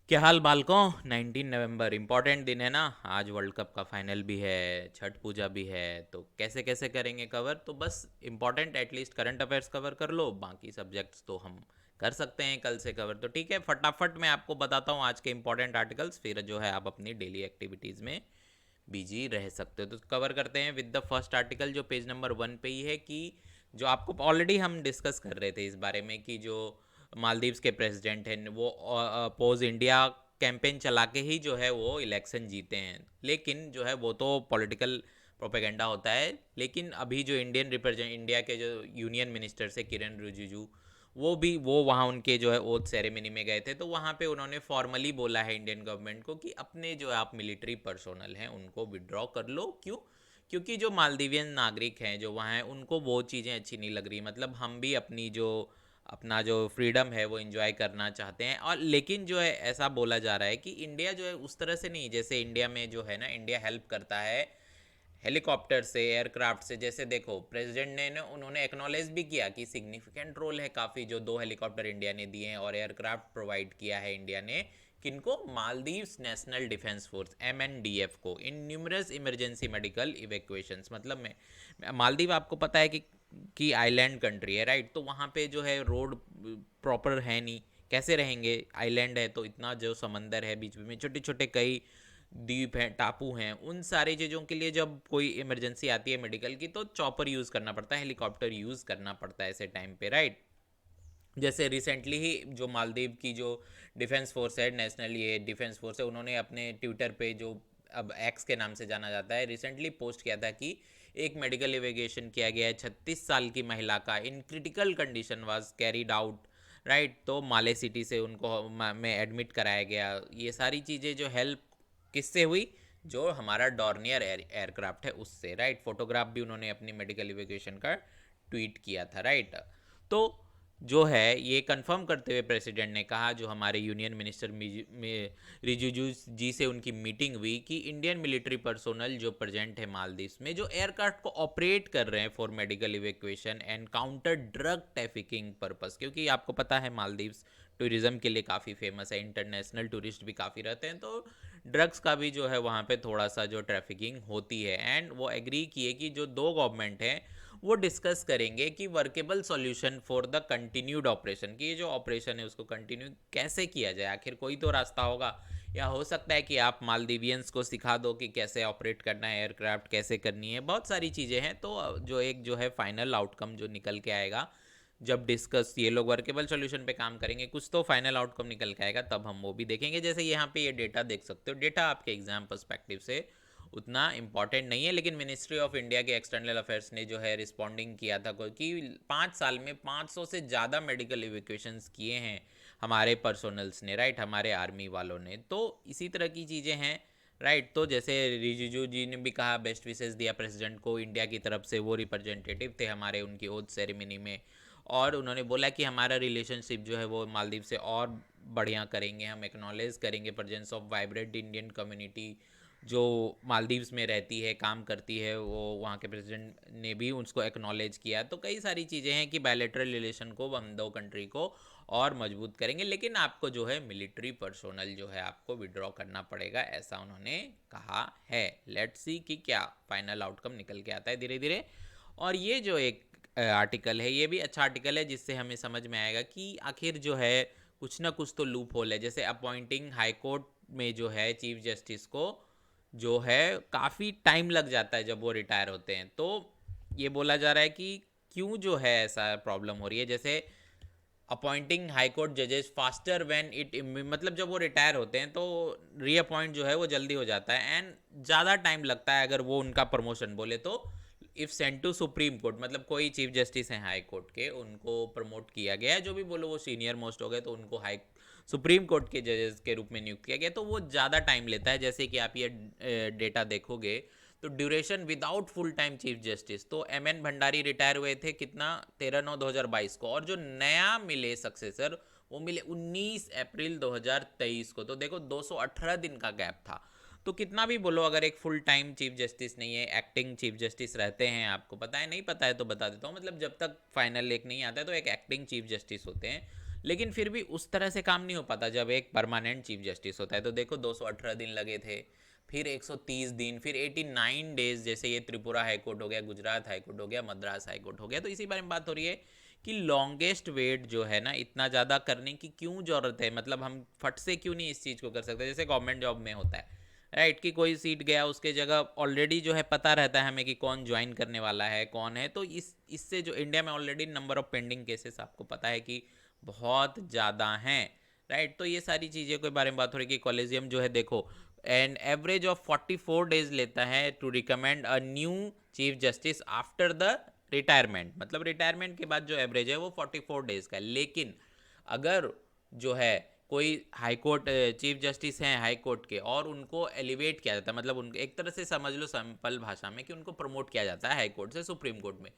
क्या हाल बालकों। 19 नवंबर इम्पोर्टेंट दिन है ना। आज वर्ल्ड कप का फाइनल भी है, छठ पूजा भी है। तो कैसे कैसे करेंगे कवर, तो बस important at least current affairs cover कर लो, बाकी सब्जेक्ट्स तो हम कर सकते हैं कल से कवर। तो ठीक है, फटाफट मैं आपको बताता हूँ आज के इंपॉर्टेंट आर्टिकल्स, फिर जो है आप अपनी डेली एक्टिविटीज़ में बिजी रह सकते हो। तो कवर करते हैं विद द फर्स्ट आर्टिकल जो पेज नंबर 1 पे ही है, कि जो आपको ऑलरेडी हम डिस्कस कर रहे थे इस बारे में, कि जो मालदीव्स के प्रेसिडेंट हैं वो अपोज इंडिया कैंपेन चला के ही जो है वो इलेक्शन जीते हैं। लेकिन जो है वो तो पॉलिटिकल प्रोपेगेंडा होता है। लेकिन अभी जो इंडिया के जो यूनियन मिनिस्टर से किरण रिजिजू, वो वहाँ उनके जो है ओथ सेरेमनी में गए थे। तो वहाँ पे उन्होंने फॉर्मली बोला है इंडियन गवर्नमेंट को कि अपने जो आप मिलिट्री पर्सोनल हैं उनको विड्रॉ कर लो। क्यों? क्योंकि जो मालदीवियन नागरिक हैं जो वहाँ हैं उनको वो चीज़ें अच्छी नहीं लग रही। मतलब हम भी अपना जो फ्रीडम है वो इन्जॉय करना चाहते हैं। और लेकिन जो है ऐसा बोला जा रहा है कि इंडिया जो है उस तरह से नहीं, जैसे इंडिया में जो है ना, इंडिया हेल्प करता है हेलीकॉप्टर से, एयरक्राफ्ट से। जैसे देखो प्रेसिडेंट ने ना, उन्होंने एक्नॉलेज भी किया कि सिग्निफिकेंट रोल है काफ़ी, जो 2 हेलीकॉप्टर इंडिया ने दिए हैं और एयरक्राफ्ट प्रोवाइड किया है इंडिया ने। किनको? Maldives national defence force MNDF को, इन न्यूमरस इमरजेंसी मेडिकल इवैक्यूएशंस। मतलब में मालदीव आपको पता है कि आइलैंड कंट्री है, राइट। तो वहाँ पे जो है रोड प्रॉपर है नहीं, कैसे रहेंगे? आइलैंड है तो इतना जो समंदर है बीच में, छोटे छोटे कई द्वीप हैं, टापू हैं, उन सारी चीज़ों के लिए जब कोई इमरजेंसी आती है मेडिकल की, तो चॉपर यूज़ करना पड़ता है, हेलीकॉप्टर यूज़ करना पड़ता है ऐसे टाइम पे, राइट। जैसे रिसेंटली ही जो मालदीव की जो डिफेंस फोर्स है, नेशनल ये डिफेंस फोर्स है, उन्होंने अपने ट्विटर पे, जो अब एक्स के नाम से जाना जाता है, रिसेंटली पोस्ट किया था कि एक मेडिकल इवेगेशन किया गया है 36 साल की महिला का, in critical condition was carried out, right. तो माले सिटी से उनको में एडमिट कराया गया। ये सारी चीज़ें जो हेल्प किससे हुई? जो हमारा डॉर्नियर एयरक्राफ्ट है उससे, राइट। फोटोग्राफ भी उन्होंने अपनी मेडिकल इवेक्यूएशन का ट्वीट किया था, राइट। तो जो है ये कंफर्म करते हुए प्रेसिडेंट ने कहा, जो हमारे यूनियन मिनिस्टर रिजिजू जी से उनकी मीटिंग हुई, कि इंडियन मिलिट्री पर्सोनल जो प्रेजेंट है मालदीव्स में, जो एयरक्राफ्ट को ऑपरेट कर रहे हैं for medical evacuation and counter drug trafficking purpose, क्योंकि आपको पता है मालदीव्स टूरिज्म के लिए काफ़ी फेमस है, इंटरनेशनल टूरिस्ट भी काफ़ी रहते हैं। तो ड्रग्स का भी जो है वहाँ पे थोड़ा सा जो ट्रैफिकिंग होती है। एंड वो एग्री किए कि जो दो गवर्नमेंट हैं वो डिस्कस करेंगे कि workable solution for the continued operation, कि ये जो ऑपरेशन है उसको कंटिन्यू कैसे किया जाए। आखिर कोई तो रास्ता होगा, या हो सकता है कि आप मालदीवियंस को सिखा दो कि कैसे ऑपरेट करना है, एयरक्राफ्ट कैसे करनी है, बहुत सारी चीज़ें हैं। तो जो एक जो है फाइनल आउटकम जो निकल के आएगा, जब डिस्कस ये लोग वर्केबल सॉल्यूशन पे काम करेंगे, कुछ तो फाइनल आउटकम निकल के आएगा, तब हम वो भी देखेंगे। जैसे यहाँ पे ये डेटा देख सकते हो, डेटा आपके एग्जाम पर्सपेक्टिव से उतना इंपॉर्टेंट नहीं है, लेकिन मिनिस्ट्री ऑफ इंडिया के एक्सटर्नल अफेयर्स ने जो है रिस्पॉन्डिंग किया था कि 5 साल में 500 से ज़्यादा मेडिकल इवेक्यूएशंस किए हैं हमारे पर्सोनल्स ने, राइट, हमारे आर्मी वालों ने। तो इसी तरह की चीज़ें हैं, राइट। तो जैसे रिजिजू जी ने भी कहा, बेस्ट विशेस दिया प्रेसिडेंट को इंडिया की तरफ से, वो रिप्रेजेंटेटिव थे हमारे उनकी ओथ सेरेमनी में। और उन्होंने बोला कि हमारा रिलेशनशिप जो है वो मालदीव से और बढ़िया करेंगे, हम एक्नॉलेज करेंगे presence of vibrant Indian community जो मालदीव्स में रहती है, काम करती है। वो वहाँ के प्रेसिडेंट ने भी उसको एक्नॉलेज किया। तो कई सारी चीज़ें हैं कि बायलैटरल रिलेशन को हम दो कंट्री को और मजबूत करेंगे, लेकिन आपको जो है मिलिट्री पर्सोनल जो है आपको विड्रॉ करना पड़ेगा, ऐसा उन्होंने कहा है। लेट्स सी कि क्या फाइनल आउटकम निकल के आता है धीरे धीरे। और ये जो एक आर्टिकल है, ये भी अच्छा आर्टिकल है, जिससे हमें समझ में आएगा कि आखिर जो है कुछ ना कुछ तो लूप होल है। जैसे अपॉइंटिंग हाई कोर्ट में जो है चीफ जस्टिस को जो है काफ़ी टाइम लग जाता है जब वो रिटायर होते हैं। तो ये बोला जा रहा है कि क्यों जो है ऐसा प्रॉब्लम हो रही है। जैसे अपॉइंटिंग हाई कोर्ट जजेस फास्टर व्हेन इट, मतलब जब वो रिटायर होते हैं तो रीअपॉइंट जो है वो जल्दी हो जाता है, एंड ज़्यादा टाइम लगता है अगर वो उनका प्रमोशन बोले तो। If sent to supreme court, मतलब कोई चीफ जस्टिस हैं हाई कोर्ट के, उनको प्रमोट किया गया है, जो भी बोलो वो सीनियर मोस्ट हो गए, तो उनको हाई सुप्रीम कोर्ट के जजेस के रूप में नियुक्त किया गया, तो वो ज़्यादा टाइम लेता है। जैसे कि आप ये डेटा देखोगे तो duration without full time chief justice, तो MN भंडारी रिटायर हुए थे कितना, 13/9/2022 को, और जो नया मिले सक्सेसर वो मिले 19 अप्रैल 2023 को। तो देखो 218 दिन का गैप था। तो कितना भी बोलो, अगर एक फुल टाइम चीफ जस्टिस नहीं है, एक्टिंग चीफ जस्टिस रहते हैं, आपको पता है, नहीं पता है तो बता देता हूँ, मतलब जब तक फाइनल एक नहीं आता है तो एक एक्टिंग चीफ जस्टिस होते हैं। लेकिन फिर भी उस तरह से काम नहीं हो पाता जब एक परमानेंट चीफ जस्टिस होता है। तो देखो 218 दिन लगे थे, फिर 130 दिन, फिर 89 डेज, जैसे ये त्रिपुरा हाईकोर्ट हो गया, गुजरात हाईकोर्ट हो गया, मद्रास हाईकोर्ट हो गया। तो इसी बारे में बात हो रही है कि लॉन्गेस्ट वेट जो है ना, इतना ज़्यादा करने की क्यों ज़रूरत है, मतलब हम फट से क्यों नहीं इस चीज़ को कर सकते, जैसे गवर्नमेंट जॉब में होता है राइट, कि कोई सीट गया उसके जगह ऑलरेडी जो है पता रहता है हमें कि कौन ज्वाइन करने वाला है कौन है। तो इससे जो इंडिया में already number of pending cases आपको पता है कि बहुत ज़्यादा हैं राइट। तो ये सारी चीज़ें के बारे में बात हो रही है कि कॉलेजियम जो है देखो एन एवरेज ऑफ 44 डेज लेता है to recommend a new chief justice after the retirement, मतलब रिटायरमेंट के बाद जो एवरेज है वो 44 डेज का है। लेकिन अगर जो है कोई हाई कोर्ट चीफ जस्टिस हैं हाई कोर्ट के और उनको एलिवेट किया जाता है, मतलब उनको एक तरह से समझ लो सिंपल भाषा में कि उनको प्रमोट किया जाता है हाई कोर्ट से सुप्रीम कोर्ट में,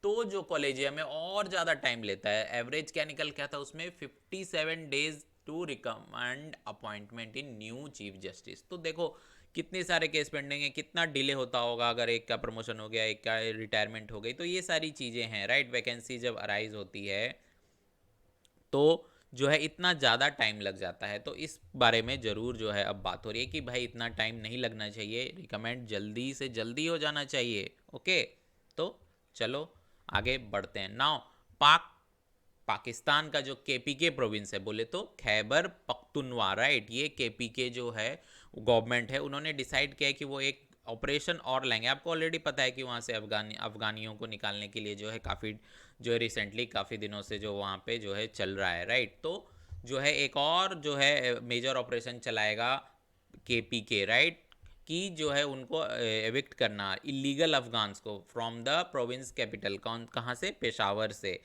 तो जो कॉलेजियम में और ज़्यादा टाइम लेता है। एवरेज क्या निकल के आता है उसमें 57 days to recommend appointment in new chief justice. तो देखो कितने सारे केस पेंडिंग है, कितना डिले होता होगा अगर एक का प्रमोशन हो गया एक का रिटायरमेंट हो गई। तो ये सारी चीज़ें हैं राइट, वैकेंसी जब अराइज होती है तो जो है इतना ज़्यादा टाइम लग जाता है। तो इस बारे में ज़रूर जो है अब बात हो रही है कि भाई इतना टाइम नहीं लगना चाहिए, रिकमेंड जल्दी से जल्दी हो जाना चाहिए। ओके, तो चलो आगे बढ़ते हैं। नाउ पाकिस्तान का जो केपीके प्रोविंस है, बोले तो खैबर पख्तूनवा राइट, ये केपीके जो है गवर्नमेंट है उन्होंने डिसाइड किया है कि वो एक ऑपरेशन और लाएंगे। आपको ऑलरेडी पता है कि वहाँ से अफगानियों को निकालने के लिए जो है काफ़ी जो है रिसेंटली काफ़ी दिनों से जो वहाँ पे जो है चल रहा है राइट। तो जो है एक और जो है मेजर ऑपरेशन चलाएगा केपीके राइट, कि जो है उनको एविक्ट करना इलीगल अफगान्स को फ्रॉम द प्रोविंस कैपिटल, कौन कहाँ से, पेशावर से।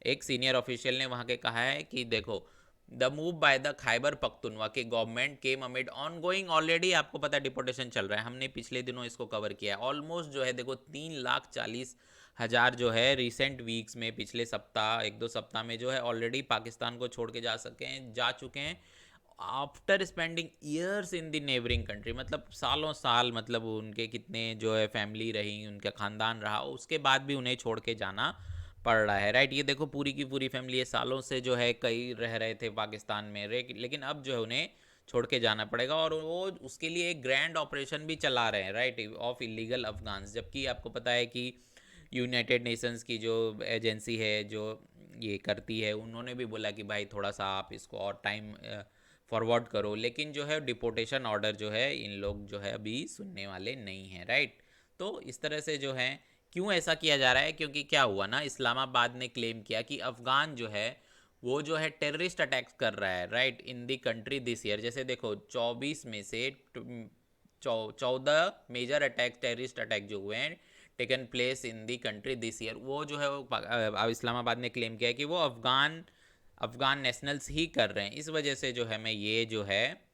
एक सीनियर ऑफिशियल ने वहाँ के कहा है कि देखो the move by the Khyber Pakhtunkhwa के government came amid ongoing, already आपको पता है डिपोटेशन चल रहा है, हमने पिछले दिनों इसको कवर किया है। ऑलमोस्ट जो है देखो 3,40,000 जो है रिसेंट वीक्स में, पिछले सप्ताह एक दो सप्ताह में जो है ऑलरेडी पाकिस्तान को छोड़ के जा चुके हैं after spending years in the neighbouring country, मतलब सालों साल, मतलब उनके कितने जो है फैमिली रही, उनका ख़ानदान रहा, उसके बाद भी उन्हें छोड़ के जाना पड़ रहा है राइट। ये देखो पूरी की पूरी फैमिली ये सालों से जो है कई रह रहे थे पाकिस्तान में लेकिन अब जो है उन्हें छोड़ के जाना पड़ेगा, और वो उसके लिए एक ग्रैंड ऑपरेशन भी चला रहे हैं राइट ऑफ इलीगल अफगान्स। जबकि आपको पता है कि यूनाइटेड नेशंस की जो एजेंसी है जो ये करती है, उन्होंने भी बोला कि भाई थोड़ा सा आप इसको और टाइम फॉरवर्ड करो, लेकिन जो है डिपोटेशन ऑर्डर जो है इन लोग जो है अभी सुनने वाले नहीं हैं राइट। तो इस तरह से जो है क्यों ऐसा किया जा रहा है, क्योंकि क्या हुआ ना, इस्लामाबाद ने क्लेम किया कि अफगान जो है वो जो है टेररिस्ट अटैक्स कर रहा है right in the country this year. जैसे देखो 24 में से 14 मेजर अटैक टेररिस्ट अटैक जो हुए हैं taken place in the country this year, वो जो है इस्लामाबाद ने क्लेम किया है कि वो अफगान नेशनल्स ही कर रहे हैं। इस वजह से जो है हमें ये जो है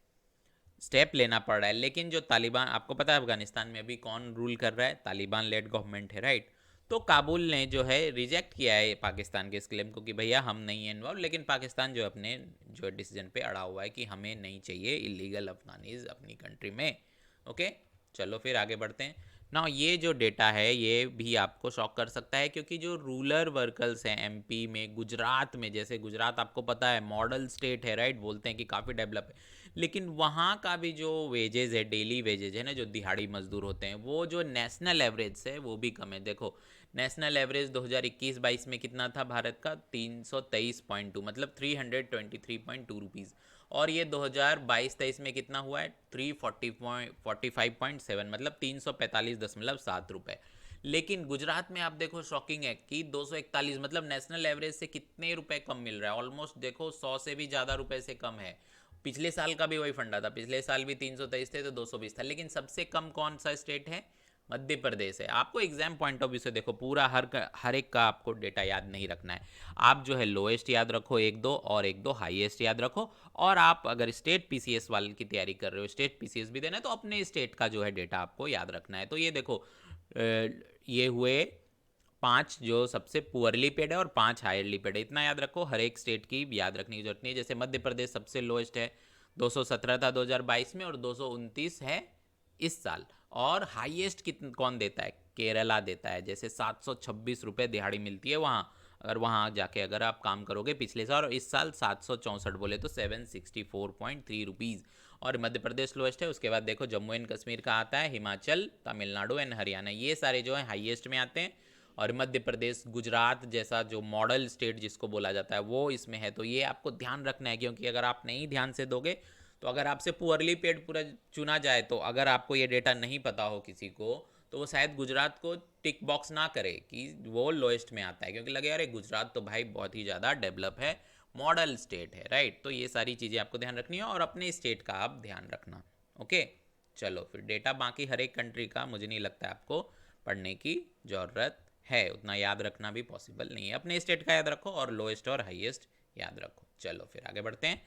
स्टेप लेना पड़ रहा है। लेकिन जो तालिबान, आपको पता है अफगानिस्तान में अभी कौन रूल कर रहा है, तालिबान लेड गवर्नमेंट है राइट। तो काबुल ने जो है रिजेक्ट किया है पाकिस्तान के इस क्लेम को कि भैया हम नहीं है इन्वॉल्व, लेकिन पाकिस्तान जो अपने जो डिसीजन पे अड़ा हुआ है कि हमें नहीं चाहिए इलीगल अफगानीज अपनी कंट्री में। ओके, चलो फिर आगे बढ़ते हैं ना। ये जो डेटा है ये भी आपको शॉक कर सकता है, क्योंकि जो रूरल वर्कर्स हैं एमपी में, गुजरात में, जैसे गुजरात आपको पता है मॉडल स्टेट है राइट, बोलते हैं कि काफ़ी डेवलप है, लेकिन वहाँ का भी जो वेजेस है, डेली वेजेज है ना, जो दिहाड़ी मजदूर होते हैं, वो जो नेशनल एवरेज से वो भी कम है। देखो नेशनल एवरेज 2021-22 में कितना था भारत का, 323.2, मतलब 323.2 रुपीज़, और ये 2022-23 में कितना हुआ है, 345.7, मतलब 345.7 रुपये। लेकिन गुजरात में आप देखो शॉकिंग है कि 241, मतलब नेशनल एवरेज से कितने रुपए कम मिल रहा है, ऑलमोस्ट देखो 100 से भी ज़्यादा रुपए से कम है। पिछले साल का भी वही फंडा था, पिछले साल भी 323 थे तो 220 था, लेकिन सबसे कम कौन सा स्टेट है, मध्य प्रदेश है। आपको एग्जाम पॉइंट ऑफ व्यू से देखो पूरा हर एक का आपको डेटा याद नहीं रखना है, आप जो है लोएस्ट याद रखो एक दो, और एक दो हाईएस्ट याद रखो। और आप अगर स्टेट पीसीएस वाले की तैयारी कर रहे हो, स्टेट पीसीएस भी देना है, तो अपने स्टेट का जो है डेटा आपको याद रखना है। तो ये देखो ये हुए 5 जो सबसे पुअरली पेड है और 5 हायरली पेड है, इतना याद रखो, हर एक स्टेट की याद रखने की जरूरत नहीं है। जैसे मध्य प्रदेश सबसे लोएस्ट है, 217 था 2022 में और 229 है इस साल। और हाईएस्ट कितन कौन देता है, केरला देता है, जैसे 726 रुपये दिहाड़ी मिलती है वहाँ अगर वहाँ जाके अगर आप काम करोगे पिछले साल, और इस साल 764 बोले तो 764.3 रुपीज़। और मध्य प्रदेश लोएस्ट है, उसके बाद देखो जम्मू एंड कश्मीर का आता है, हिमाचल, तमिलनाडु एंड हरियाणा, ये सारे जो है हाईएस्ट में आते हैं। और मध्य प्रदेश, गुजरात जैसा जो मॉडल स्टेट जिसको बोला जाता है वो इसमें है। तो ये आपको ध्यान रखना है, क्योंकि अगर आप नहीं ध्यान से दोगे तो अगर आपसे पुअरली पेड पूरा चुना जाए, तो अगर आपको ये डेटा नहीं पता हो किसी को, तो वो शायद गुजरात को टिक बॉक्स ना करे कि वो लोएस्ट में आता है, क्योंकि लगे अरे गुजरात तो भाई बहुत ही ज़्यादा डेवलप है, मॉडल स्टेट है, राइट। तो ये सारी चीज़ें आपको ध्यान रखनी है, और अपने स्टेट का आप ध्यान रखना। ओके, चलो फिर डेटा बाकी हर एक कंट्री का मुझे नहीं लगता है आपको पढ़ने की ज़रूरत है, उतना याद रखना भी पॉसिबल नहीं है। अपने स्टेट का याद रखो और लोएस्ट और हाईएस्ट याद रखो। चलो फिर आगे बढ़ते हैं।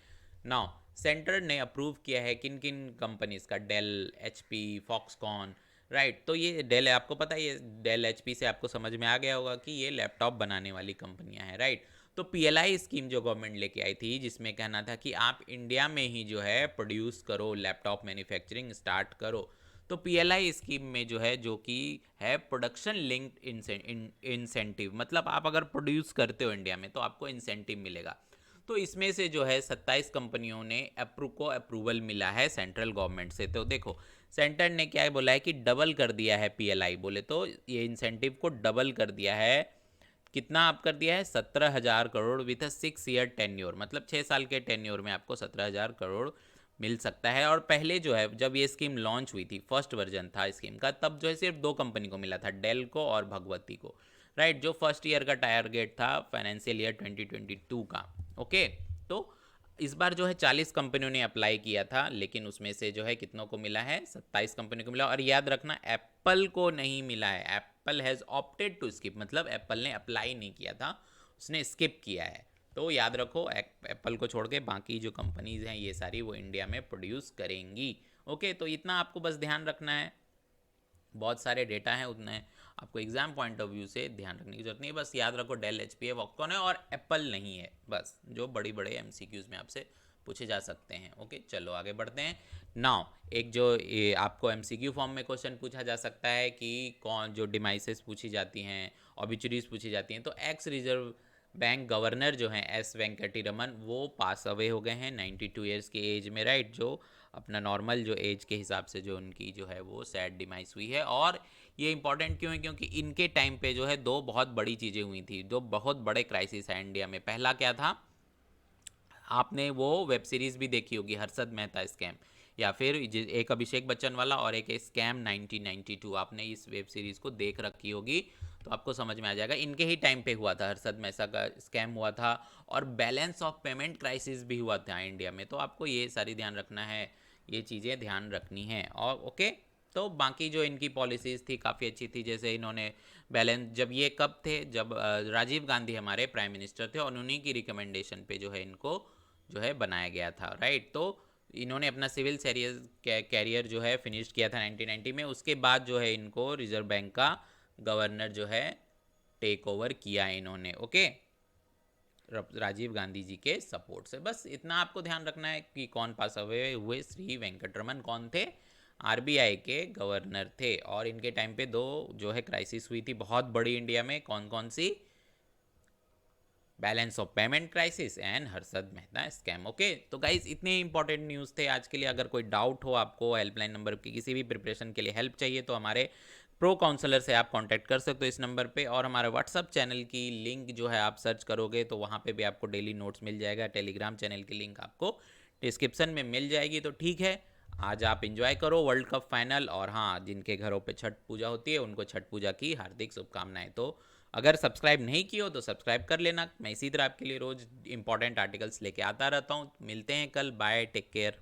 नाउ सेंटर ने अप्रूव किया है किन किन कंपनीज का, डेल, एचपी, फॉक्सकॉन, राइट। तो ये डेल है, आपको पता है, ये डेल एचपी से आपको समझ में आ गया होगा कि ये लैपटॉप बनाने वाली कंपनियां हैं, राइट। तो पीएलआई स्कीम जो गवर्नमेंट लेके आई थी, जिसमें कहना था कि आप इंडिया में ही जो है प्रोड्यूस करो, लैपटॉप मैन्युफैक्चरिंग स्टार्ट करो। तो पीएलआई स्कीम में जो है, जो कि है प्रोडक्शन लिंक्ड इंसेंटिव, मतलब आप अगर प्रोड्यूस करते हो इंडिया में तो आपको इंसेंटिव मिलेगा। तो इसमें से जो है 27 कंपनियों ने अप्रूवल मिला है सेंट्रल गवर्नमेंट से। तो देखो सेंटर ने क्या बोला है कि डबल कर दिया है पीएलआई, बोले तो ये इंसेंटिव को डबल कर दिया है। कितना आप कर दिया है, 17,000 crore with a 6 year tenure, मतलब 6 साल के टेन्योर में आपको 17,000 करोड़ मिल सकता है। और पहले जो है जब ये स्कीम लॉन्च हुई थी, फर्स्ट वर्जन था स्कीम का, तब जो है सिर्फ 2 कंपनी को मिला था, डेल को और भगवती को, राइट। जो फर्स्ट ईयर का टारगेट था फाइनेंशियल ईयर 2022 का। ओके, तो इस बार जो है 40 कंपनियों ने अप्लाई किया था, लेकिन उसमें से जो है कितनों को मिला है, 27 कंपनियों को मिला। और याद रखना एप्पल को नहीं मिला है, Apple has opted to skip, मतलब एप्पल ने अप्लाई नहीं किया था, उसने स्किप किया है। तो याद रखो एप्पल को छोड़ के बाकी जो कंपनीज हैं ये सारी वो इंडिया में प्रोड्यूस करेंगी। ओके, तो इतना आपको बस ध्यान रखना है, बहुत सारे डेटा हैं, उतने आपको एग्जाम पॉइंट ऑफ व्यू से ध्यान रखने की जरूरत नहीं है। बस याद रखो डेल, एचपी है, वॉक्सकॉन है, और एप्पल नहीं है, बस जो बड़ी बड़े एमसीक्यूज में आपसे पूछे जा सकते हैं। ओके, चलो आगे बढ़ते हैं। नाउ एक जो ये आपको एमसीक्यू फॉर्म में क्वेश्चन पूछा जा सकता है कि कौन जो डिमाइसेस पूछी जाती हैं, ऑबिचुरीज पूछी जाती हैं, तो एक्स रिजर्व बैंक गवर्नर जो हैं एस वेंकटी रमन, वो पास अवे हो गए हैं 92 ईयर्स की एज में, राइट। जो अपना नॉर्मल जो एज के हिसाब से जो उनकी जो है वो सैड डिमाइस हुई है। और ये इंपॉर्टेंट क्यों है, क्योंकि इनके टाइम पे जो है 2 बहुत बड़ी चीज़ें हुई थी, 2 बहुत बड़े क्राइसिस हैं इंडिया में। पहला क्या था, आपने वो वेब सीरीज़ भी देखी होगी, हर्षद मेहता स्कैम, या फिर एक अभिषेक बच्चन वाला और एक स्कैम 1992, आपने इस वेब सीरीज़ को देख रखी होगी, तो आपको समझ में आ जाएगा। इनके ही टाइम पे हुआ था, हर्षद मेहता का स्कैम हुआ था, और बैलेंस ऑफ पेमेंट क्राइसिस भी हुआ था इंडिया में। तो आपको ये सारी ध्यान रखना है, ये चीज़ें ध्यान रखनी है। और ओके, तो बाकी जो इनकी पॉलिसीज़ थी काफ़ी अच्छी थी, जैसे इन्होंने बैलेंस, जब ये कब थे, जब राजीव गांधी हमारे प्राइम मिनिस्टर थे, और उन्हीं की रिकमेंडेशन पे जो है इनको जो है बनाया गया था, राइट। तो इन्होंने अपना सिविल कैरियर जो है फिनिश किया था 1990 में। उसके बाद जो है इनको रिजर्व बैंक का गवर्नर जो है टेक ओवर किया इन्होंने। ओके, राजीव गांधी जी के सपोर्ट से। बस इतना आपको ध्यान रखना है कि कौन पास अवे हुए, श्री वेंकटरमन कौन थे, आरबीआई के गवर्नर थे। और इनके टाइम पे 2 जो है क्राइसिस हुई थी बहुत बड़ी इंडिया में, कौन कौन सी, balance of payment crisis and Harshad Mehta scam. Okay, तो गाइज इतने इंपॉर्टेंट न्यूज़ थे आज के लिए। अगर कोई डाउट हो आपको, हेल्पलाइन नंबर की किसी भी प्रिपरेशन के लिए हेल्प चाहिए, तो हमारे प्रो काउंसलर से आप कांटेक्ट कर सकते हो इस नंबर पे। और हमारे व्हाट्सअप चैनल की लिंक जो है आप सर्च करोगे तो वहाँ पे भी आपको डेली नोट्स मिल जाएगा। टेलीग्राम चैनल की लिंक आपको डिस्क्रिप्शन में मिल जाएगी। तो ठीक है, आज आप इंजॉय करो वर्ल्ड कप फाइनल। और हाँ, जिनके घरों पे छठ पूजा होती है उनको छठ पूजा की हार्दिक शुभकामनाएं। तो अगर सब्सक्राइब नहीं किए हो तो सब्सक्राइब कर लेना। मैं इसी तरह आपके लिए रोज़ इंपॉर्टेंट आर्टिकल्स लेके आता रहता हूँ। मिलते हैं कल, बाय, टेक केयर।